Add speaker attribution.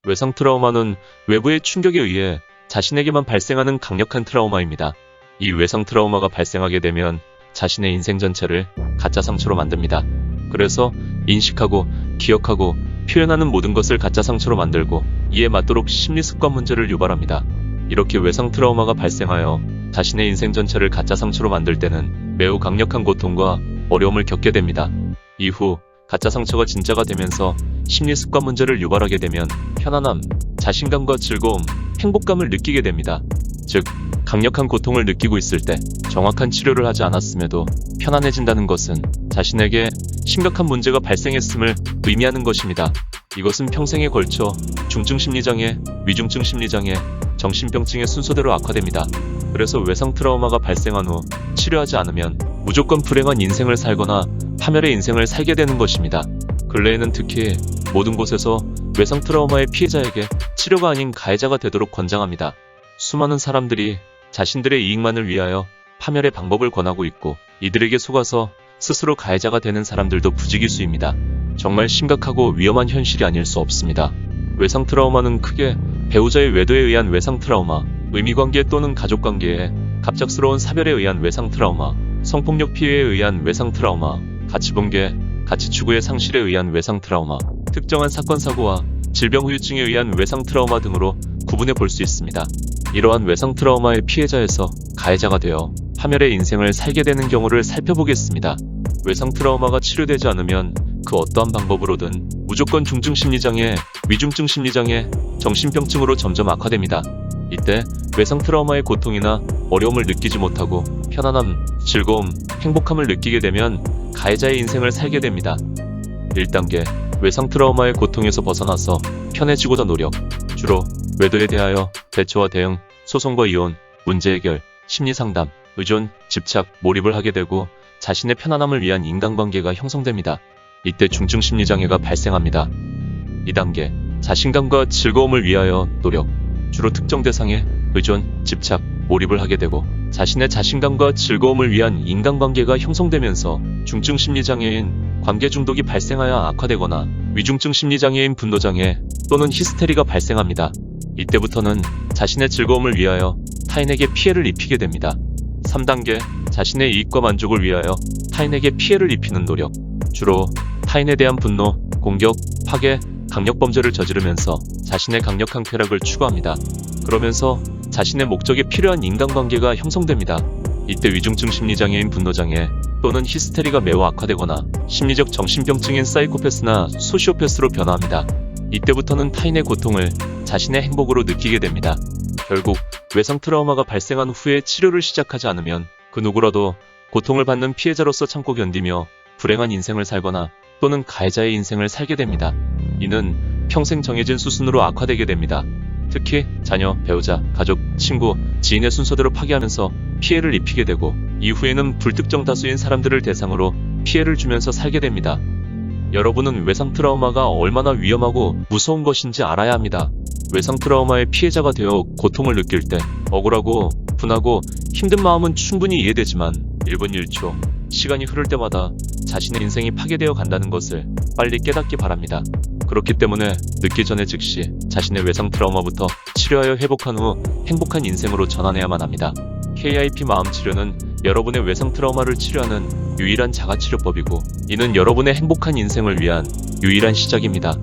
Speaker 1: 외상 트라우마는 외부의 충격에 의해 자신에게만 발생하는 강력한 트라우마입니다. 이 외상 트라우마가 발생하게 되면 자신의 인생 전체를 가짜 상처로 만듭니다. 그래서 인식하고 기억하고 표현하는 모든 것을 가짜 상처로 만들고 이에 맞도록 심리 습관 문제를 유발합니다. 이렇게 외상 트라우마가 발생하여 자신의 인생 전체를 가짜 상처로 만들 때는 매우 강력한 고통과 어려움을 겪게 됩니다. 이후 가짜 상처가 진짜가 되면서 심리 습관 문제를 유발하게 되면 편안함, 자신감과 즐거움, 행복감을 느끼게 됩니다. 즉, 강력한 고통을 느끼고 있을 때 정확한 치료를 하지 않았음에도 편안해진다는 것은 자신에게 심각한 문제가 발생했음을 의미하는 것입니다. 이것은 평생에 걸쳐 중증 심리장애, 위중증 심리장애, 정신병증의 순서대로 악화됩니다. 그래서 외상 트라우마가 발생한 후 치료하지 않으면 무조건 불행한 인생을 살거나 파멸의 인생을 살게 되는 것입니다. 근래에는 특히 모든 곳에서 외상 트라우마의 피해자에게 치료가 아닌 가해자가 되도록 권장합니다. 수많은 사람들이 자신들의 이익만을 위하여 파멸의 방법을 권하고 있고 이들에게 속아서 스스로 가해자가 되는 사람들도 부지기수입니다. 정말 심각하고 위험한 현실이 아닐 수 없습니다. 외상 트라우마는 크게 배우자의 외도에 의한 외상 트라우마, 의미관계 또는 가족관계에 갑작스러운 사별에 의한 외상 트라우마, 성폭력 피해에 의한 외상 트라우마, 가치붕괴, 가치추구의 상실에 의한 외상 트라우마, 특정한 사건 사고와 질병 후유증에 의한 외상 트라우마 등으로 구분해 볼 수 있습니다. 이러한 외상 트라우마의 피해자에서 가해자가 되어 파멸의 인생을 살게 되는 경우를 살펴보겠습니다. 외상 트라우마가 치료되지 않으면 그 어떠한 방법으로든 무조건 중증 심리장애, 위중증 심리장애, 정신병증으로 점점 악화됩니다. 이때 외상 트라우마의 고통이나 어려움을 느끼지 못하고 편안함, 즐거움, 행복함을 느끼게 되면 가해자의 인생을 살게 됩니다. 1단계, 외상 트라우마의 고통에서 벗어나서 편해지고자 노력. 주로 외도에 대하여 대처와 대응, 소송과 이혼, 문제 해결, 심리 상담, 의존, 집착, 몰입을 하게 되고 자신의 편안함을 위한 인간관계가 형성됩니다. 이때 중증 심리장애가 발생합니다. 2단계, 자신감과 즐거움을 위하여 노력. 주로 특정 대상에 의존, 집착, 몰입을 하게 되고 자신의 자신감과 즐거움을 위한 인간관계가 형성되면서 중증 심리장애인 관계 중독이 발생하여 악화되거나 위중증 심리장애인 분노장애 또는 히스테리가 발생합니다. 이때부터는 자신의 즐거움을 위하여 타인에게 피해를 입히게 됩니다. 3단계, 자신의 이익과 만족을 위하여 타인에게 피해를 입히는 노력. 주로 타인에 대한 분노, 공격, 파괴, 강력범죄를 저지르면서 자신의 강력한 쾌락을 추구합니다. 그러면서 자신의 목적에 필요한 인간관계가 형성됩니다. 이때 위중증 심리장애인 분노장애 또는 히스테리가 매우 악화되거나 심리적 정신병증인 사이코패스나 소시오패스로 변화합니다. 이때부터는 타인의 고통을 자신의 행복으로 느끼게 됩니다. 결국 외상 트라우마가 발생한 후에 치료를 시작하지 않으면 그 누구라도 고통을 받는 피해자로서 참고 견디며 불행한 인생을 살거나 또는 가해자의 인생을 살게 됩니다. 이는 평생 정해진 수순으로 악화되게 됩니다. 특히 자녀, 배우자, 가족, 친구, 지인의 순서대로 파괴하면서 피해를 입히게 되고 이후에는 불특정 다수인 사람들을 대상으로 피해를 주면서 살게 됩니다. 여러분은 외상 트라우마가 얼마나 위험하고 무서운 것인지 알아야 합니다. 외상 트라우마의 피해자가 되어 고통을 느낄 때 억울하고 분하고 힘든 마음은 충분히 이해되지만 1분 1초 시간이 흐를 때마다 자신의 인생이 파괴되어 간다는 것을 빨리 깨닫기 바랍니다. 그렇기 때문에 늦기 전에 즉시 자신의 외상 트라우마부터 치료하여 회복한 후 행복한 인생으로 전환해야만 합니다. KIP 마음치료는 여러분의 외상 트라우마를 치료하는 유일한 자가치료법이고 이는 여러분의 행복한 인생을 위한 유일한 시작입니다.